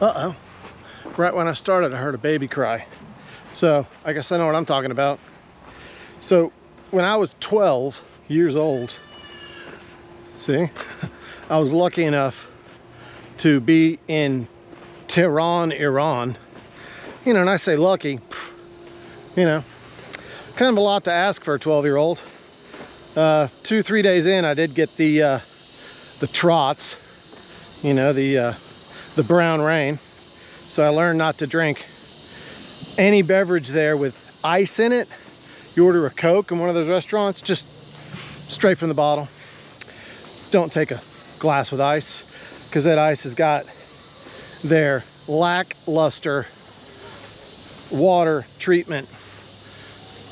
Uh-oh. Right when I started, I heard a baby cry. So I guess I know what I'm talking about. So when I was 12 years old, see, I was lucky enough to be in Tehran, Iran. You know, and I say lucky, you know, kind of a lot to ask for a 12-year-old. 2-3 days in, I did get the trots, you know, the brown rain. So I learned not to drink any beverage there with ice in it. You order a Coke in one of those restaurants, just straight from the bottle. Don't take a glass with ice, because that ice has got their lackluster water treatment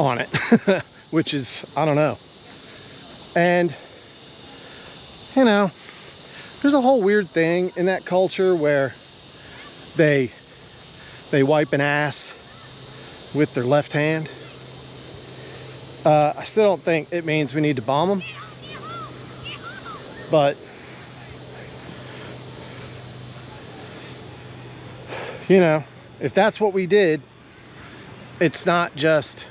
on it, which is, I don't know. And, you know, there's a whole weird thing in that culture where they wipe an ass with their left hand. I still don't think it means we need to bomb them, but you know, if that's what we did, it's not just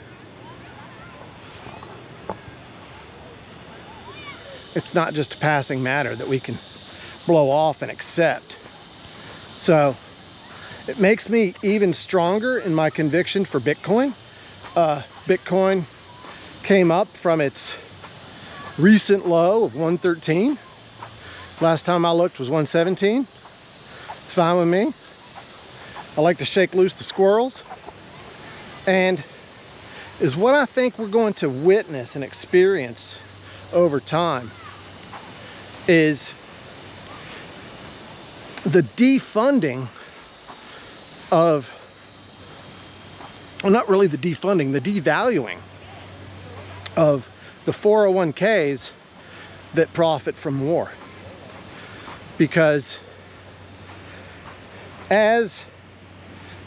a passing matter that we can blow off and accept. So it makes me even stronger in my conviction for Bitcoin. Bitcoin came up from its recent low of 113. Last time I looked was 117. It's fine with me. I like to shake loose the squirrels. And is what I think we're going to witness and experience over time is the defunding of, well, not really the defunding, the devaluing of the 401ks that profit from war. Because as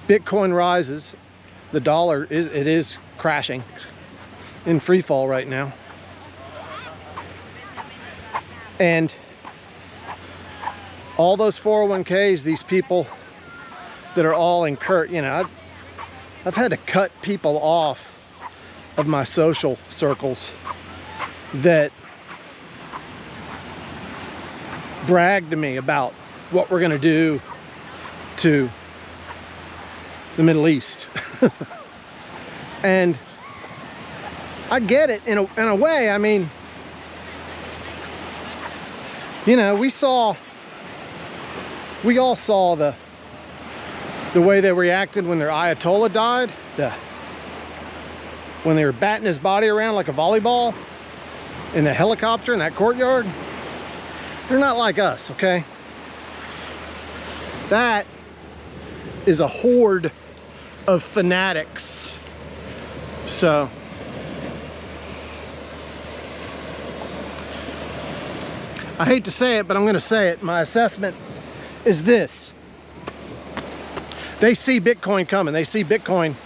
Bitcoin rises, the dollar is crashing in free fall right now. And all those 401ks, these people that are all incurred, you know, I've had to cut people off of my social circles that brag to me about what we're gonna do to the Middle East. And I get it in a way. I mean, you know, we all saw the way they reacted when their Ayatollah died, when they were batting his body around like a volleyball in the helicopter in that courtyard. They're not like us, okay? That is a horde of fanatics. So I hate to say it, but I'm gonna say it. My assessment is this: they see Bitcoin coming. They see Bitcoin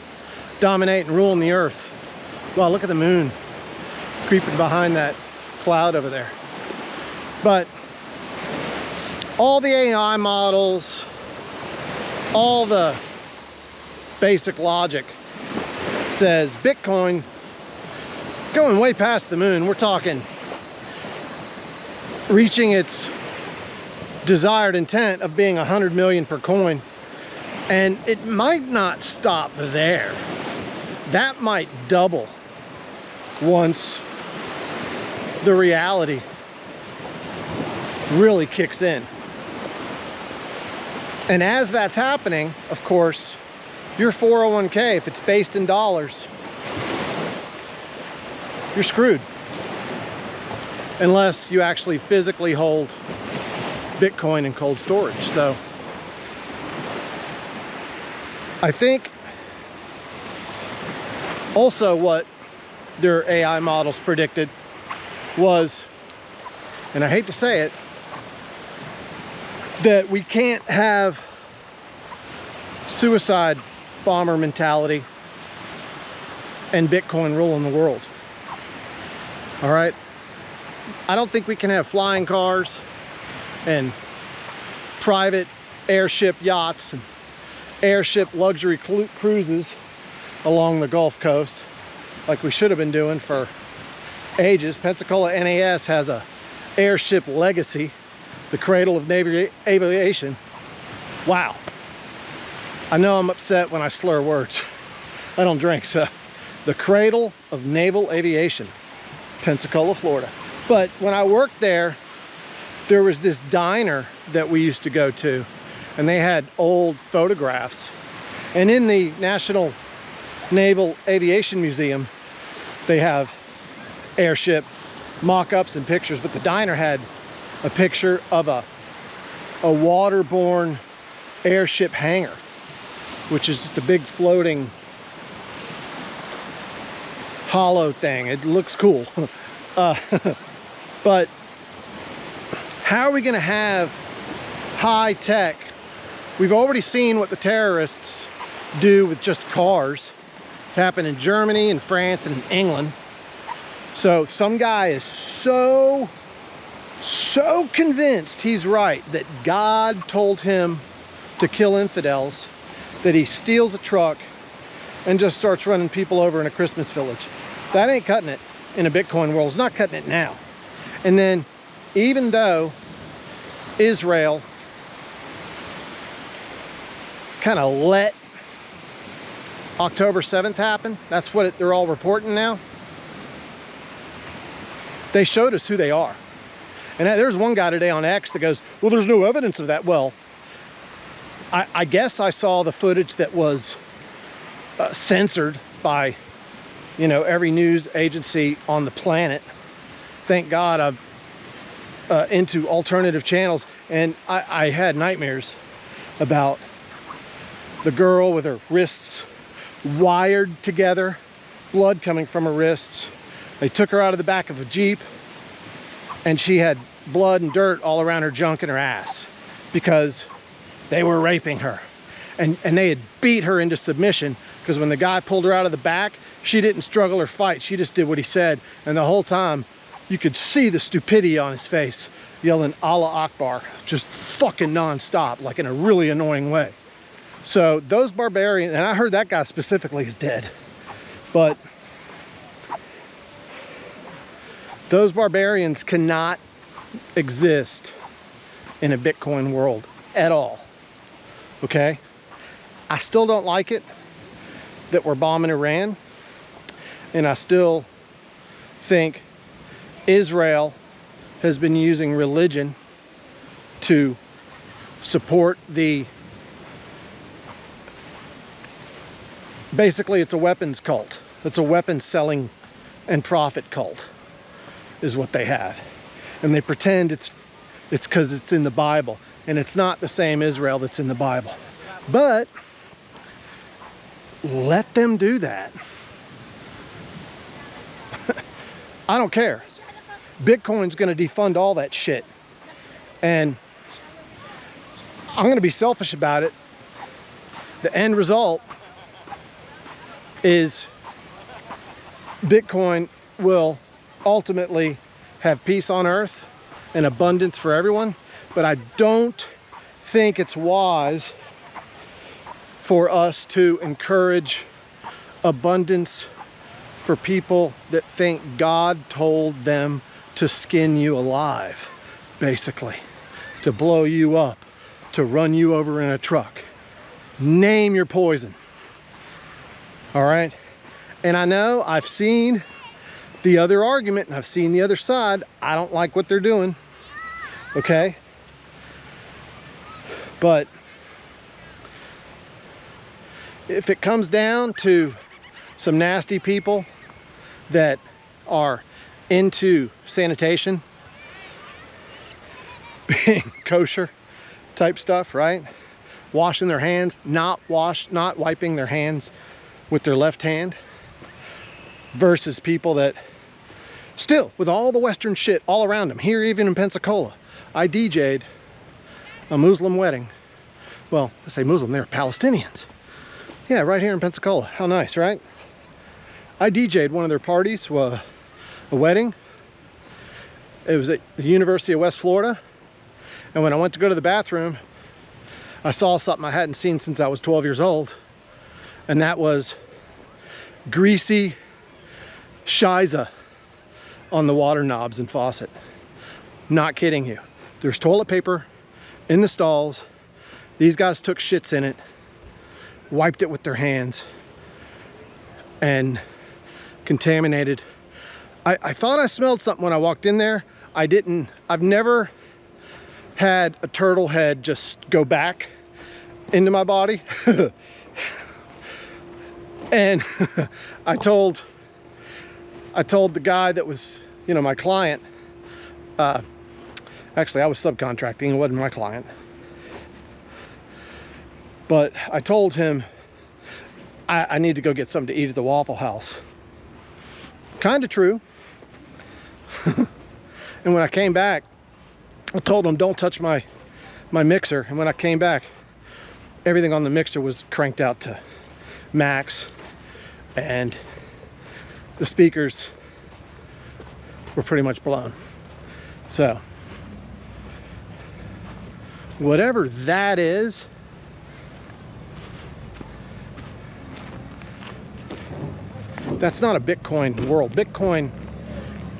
dominate and ruling the earth. Wow, look at the moon creeping behind that cloud over there. But all the AI models, all the basic logic says Bitcoin going way past the moon. We're talking reaching its desired intent of being 100 million per coin. And it might not stop there. That might double once the reality really kicks in. And as that's happening, of course, your 401k, if it's based in dollars, you're screwed. Unless you actually physically hold Bitcoin in cold storage. So I think also what their AI models predicted was, and I hate to say it, that we can't have suicide bomber mentality and Bitcoin ruling the world. All right? I don't think we can have flying cars and private airship yachts and airship luxury cruises along the Gulf Coast, like we should have been doing for ages. Pensacola NAS has a airship legacy, the cradle of Navy aviation. Wow. I know I'm upset when I slur words. I don't drink, so the cradle of naval aviation, Pensacola, Florida. But when I worked there, there was this diner that we used to go to, and they had old photographs. And in the National Naval Aviation Museum, they have airship mock-ups and pictures, but the diner had a picture of a waterborne airship hangar, which is just a big floating hollow thing. It looks cool. But how are we going to have high tech? We've already seen what the terrorists do with just cars. It happened in Germany and France and in England. So some guy is so convinced he's right that God told him to kill infidels that he steals a truck and just starts running people over in a Christmas village. That ain't cutting it in a Bitcoin world. It's not cutting it now. And then, even though Israel kind of let October 7th happen, that's what they're all reporting now, they showed us who they are. And there's one guy today on X that goes, well, there's no evidence of that. Well, I guess I saw the footage that was censored by, you know, every news agency on the planet. Thank God I'm into alternative channels, and I had nightmares about the girl with her wrists wired together, blood coming from her wrists. They took her out of the back of a Jeep, and she had blood and dirt all around her junk and her ass because they were raping her. And they had beat her into submission, because when the guy pulled her out of the back, she didn't struggle or fight. She just did what he said. And the whole time, you could see the stupidity on his face, yelling Allah Akbar, just fucking nonstop, like in a really annoying way. So those barbarians, and I heard that guy specifically is dead, but those barbarians cannot exist in a Bitcoin world at all, okay? I still don't like it that we're bombing Iran, and I still think Israel has been using religion to support the, basically it's a weapons cult. It's a weapons selling and profit cult is what they have. And they pretend it's because it's in the Bible, and it's not the same Israel that's in the Bible. But let them do that. I don't care. Bitcoin's going to defund all that shit. And I'm going to be selfish about it. The end result is Bitcoin will ultimately have peace on earth and abundance for everyone. But I don't think it's wise for us to encourage abundance for people that think God told them to skin you alive, basically, to blow you up, to run you over in a truck. Name your poison. All right? And I know I've seen the other argument, and I've seen the other side. I don't like what they're doing, okay? But if it comes down to some nasty people that are into sanitation, being kosher type stuff, right? Washing their hands, not wiping their hands with their left hand, versus people that still, with all the Western shit all around them, here even in Pensacola, I DJ'd a Muslim wedding. Well, I say Muslim, they're Palestinians. Yeah, right here in Pensacola. How nice, right? I DJ'd one of their parties, a wedding. It was at the University of West Florida. And when I went to go to the bathroom, I saw something I hadn't seen since I was 12 years old, and that was greasy shiza on the water knobs and faucet. Not kidding you. There's toilet paper in the stalls. These guys took shits in it, wiped it with their hands, and contaminated. I thought I smelled something when I walked in there. I didn't. I've never had a turtle head just go back into my body. And I told the guy that was, you know, my client, actually I was subcontracting, it wasn't my client, but I told him I need to go get something to eat at the Waffle House. Kind of true. And when I came back, I told him, don't touch my mixer. And when I came back, everything on the mixer was cranked out to max, and the speakers were pretty much blown. So whatever that is, that's not a Bitcoin world. Bitcoin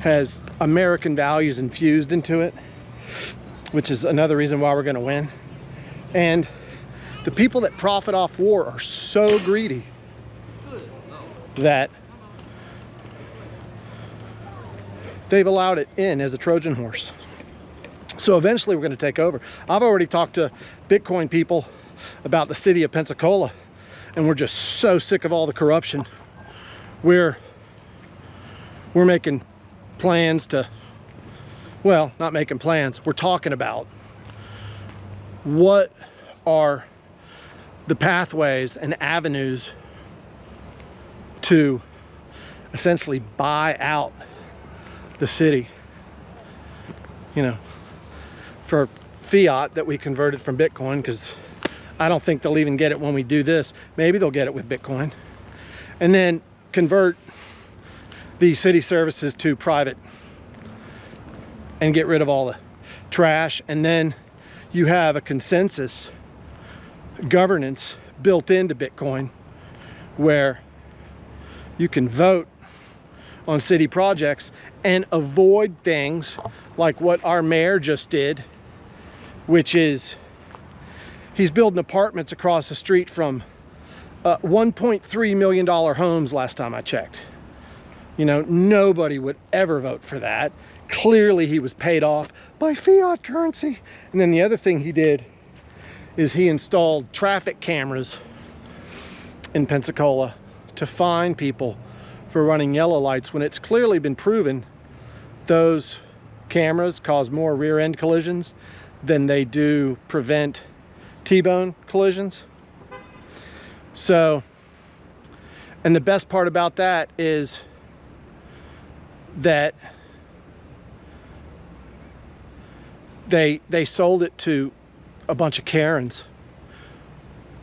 has American values infused into it, which is another reason why we're going to win. And the people that profit off war are so greedy that they've allowed it in as a Trojan horse. So eventually we're going to take over. I've already talked to Bitcoin people about the city of Pensacola, and we're just so sick of all the corruption. We're making plans to, well, not making plans, we're talking about what are the pathways and avenues to essentially buy out the city, you know, for fiat that we converted from Bitcoin, because I don't think they'll even get it when we do this. Maybe they'll get it with Bitcoin. And then convert the city services to private and get rid of all the trash. And then you have a consensus governance built into Bitcoin where you can vote on city projects and avoid things like what our mayor just did, which is he's building apartments across the street from $1.3 million homes last time I checked. You know, nobody would ever vote for that. Clearly he was paid off by fiat currency. And then the other thing he did is he installed traffic cameras in Pensacola to fine people for running yellow lights, when it's clearly been proven those cameras cause more rear end collisions than they do prevent T-bone collisions. So, and the best part about that is that they sold it to a bunch of Karens,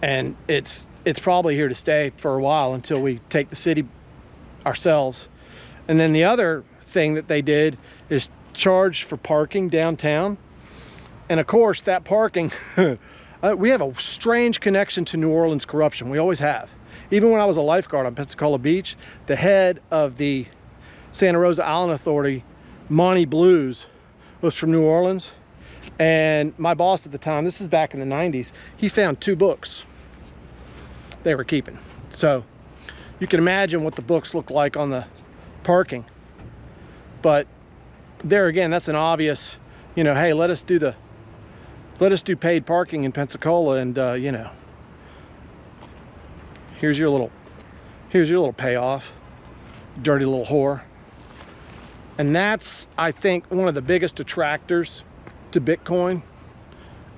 and it's probably here to stay for a while until we take the city ourselves. And then the other thing that they did is charge for parking downtown. And of course that parking we have a strange connection to New Orleans corruption. We always have. Even when I was a lifeguard on Pensacola Beach, the head of the Santa Rosa Island Authority, Monty Blues, was from New Orleans. And my boss at the time, this is back in the 90s, he found 2 books they were keeping. So you can imagine what the books look like on the parking. But there again, that's an obvious, you know, hey, let us do paid parking in Pensacola, and you know, here's your little payoff, dirty little whore. And that's, I think, one of the biggest attractors to Bitcoin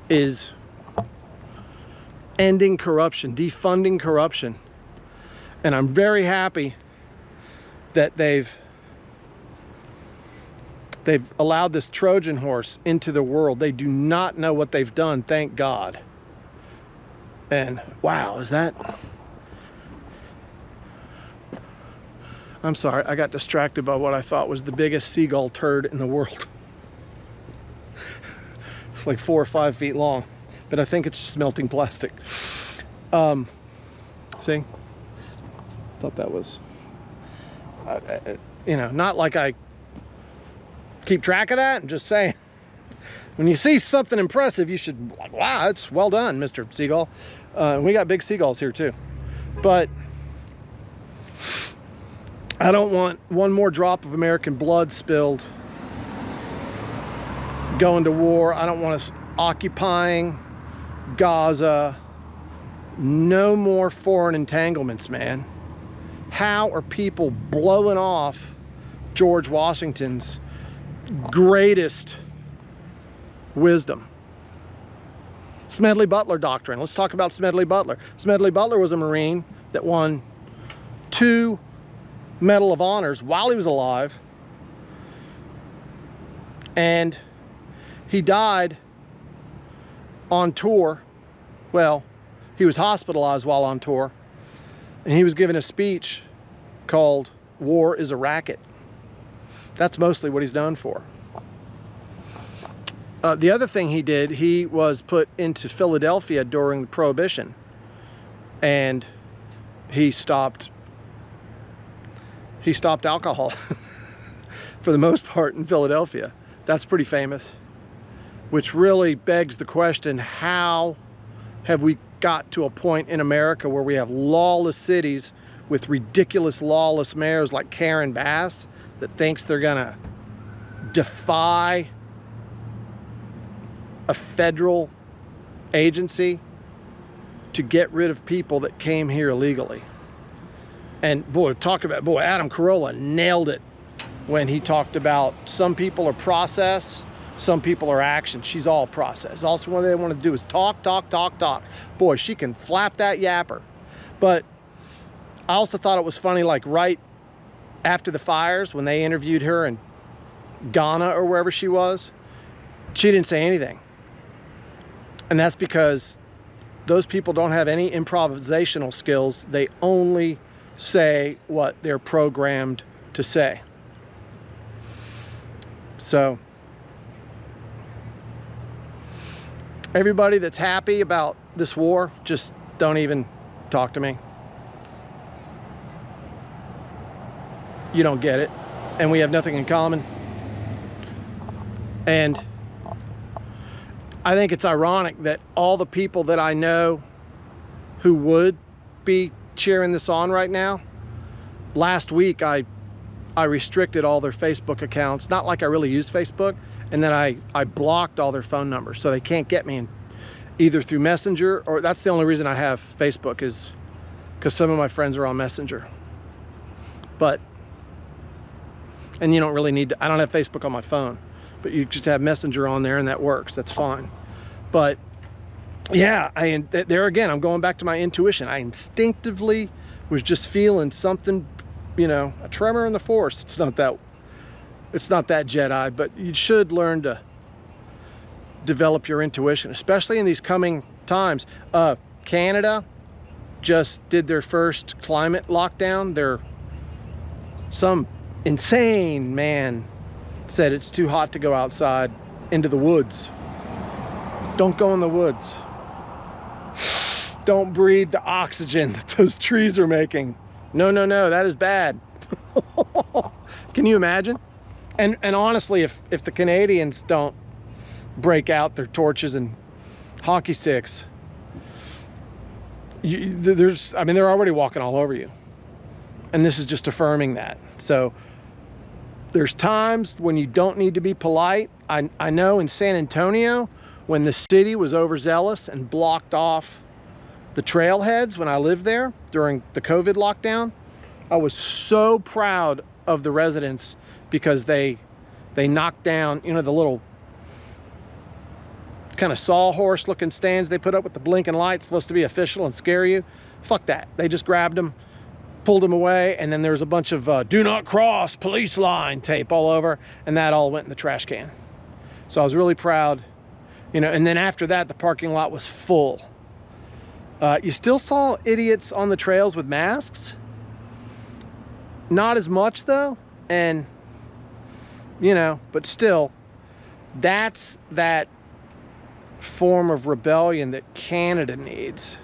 is ending corruption, defunding corruption. And I'm very happy that they've allowed this Trojan horse into the world. They do not know what they've done, thank God. And wow, is that... I'm sorry, I got distracted by what I thought was the biggest seagull turd in the world. It's like 4 or 5 feet long. but I think it's just melting plastic. See, thought that was, you know, not like I keep track of that. I'm just saying, when you see something impressive, you should, like, wow, that's well done, Mr. Seagull. We got big seagulls here too, but I don't want one more drop of American blood spilled going to war. I don't want us occupying Gaza. No more foreign entanglements, man. How are people blowing off George Washington's greatest wisdom? Smedley Butler doctrine. Let's talk about Smedley Butler. Smedley Butler was a Marine that won 2 Medal of Honors while he was alive, and he died on tour. Well, he was hospitalized while on tour, and he was given a speech called "War is a Racket." That's mostly what he's known for. The other thing he did, he was put into Philadelphia during the Prohibition, and he stopped alcohol for the most part in Philadelphia. That's pretty famous, which really begs the question, how have we got to a point in America where we have lawless cities with ridiculous lawless mayors like Karen Bass that thinks they're gonna defy a federal agency to get rid of people that came here illegally? And boy, Adam Carolla nailed it when he talked about some people are process, some people are action. She's all process. Also, what they want to do is talk, talk, talk, talk. Boy, she can flap that yapper. But I also thought it was funny, like right after the fires, when they interviewed her in Ghana or wherever she was, she didn't say anything. And that's because those people don't have any improvisational skills. They only say what they're programmed to say. So everybody that's happy about this war, just don't even talk to me. You don't get it, and we have nothing in common. And I think it's ironic that all the people that I know who would be cheering this on right now, last week I restricted all their Facebook accounts. Not like I really use Facebook. And then I blocked all their phone numbers, so they can't get me in, either through Messenger, or that's the only reason I have Facebook, is because some of my friends are on Messenger. But, and you don't really need to, I don't have Facebook on my phone, but you just have Messenger on there and that works, that's fine. But yeah, there again, I'm going back to my intuition. I instinctively was just feeling something, you know, a tremor in the force. It's not that Jedi, but you should learn to develop your intuition, especially in these coming times. Canada just did their first climate lockdown. Some insane man said it's too hot to go outside into the woods. Don't go in the woods. Don't breathe the oxygen that those trees are making. No, no, no, that is bad. Can you imagine? And honestly, if the Canadians don't break out their torches and hockey sticks, they're already walking all over you. And this is just affirming that. So there's times when you don't need to be polite. I know in San Antonio, when the city was overzealous and blocked off the trailheads when I lived there during the COVID lockdown, I was so proud of the residents, because they knocked down, you know, the little kind of sawhorse looking stands they put up with the blinking lights, supposed to be official and scare you. Fuck that. They just grabbed them, pulled them away, and then there was a bunch of do not cross police line tape all over, and that all went in the trash can. So I was really proud, you know. And then after that, the parking lot was full. You still saw idiots on the trails with masks. Not as much though, and you know, but still, that's that form of rebellion that Canada needs.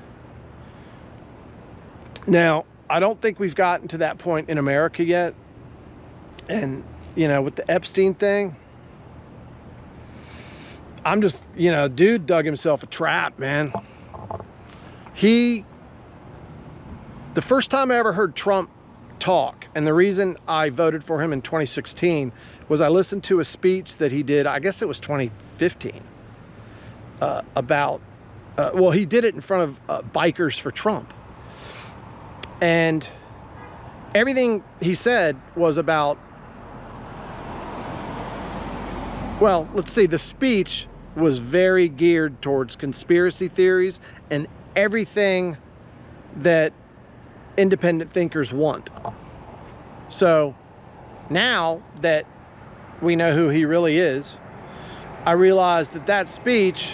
Now, I don't think we've gotten to that point in America yet. And, you know, with the Epstein thing, I'm just, you know, dude dug himself a trap, man. The first time I ever heard Trump talk, and the reason I voted for him in 2016 was I listened to a speech that he did, I guess it was 2015, well, he did it in front of Bikers for Trump. And everything he said was about, well, let's see, the speech was very geared towards conspiracy theories and everything that independent thinkers want. So now that we know who he really is, I realized that that speech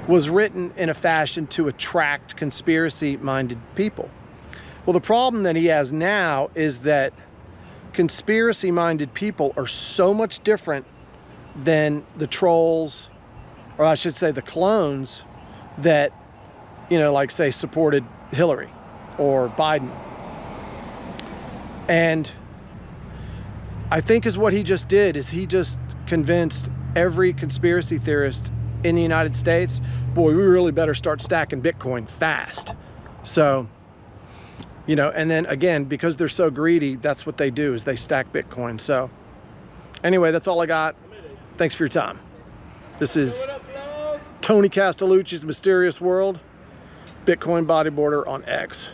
was written in a fashion to attract conspiracy-minded people. Well, the problem that he has now is that conspiracy-minded people are so much different than the trolls, or I should say the clones that, you know, like say supported Hillary or Biden. And I think is what he just did is he just convinced every conspiracy theorist in the United States, boy, we really better start stacking Bitcoin fast. So, you know, and then again, because they're so greedy, that's what they do is they stack Bitcoin. So anyway, that's all I got. Thanks for your time. This is Tony Castellucci's Mysterious World, Bitcoin bodyboarder on X.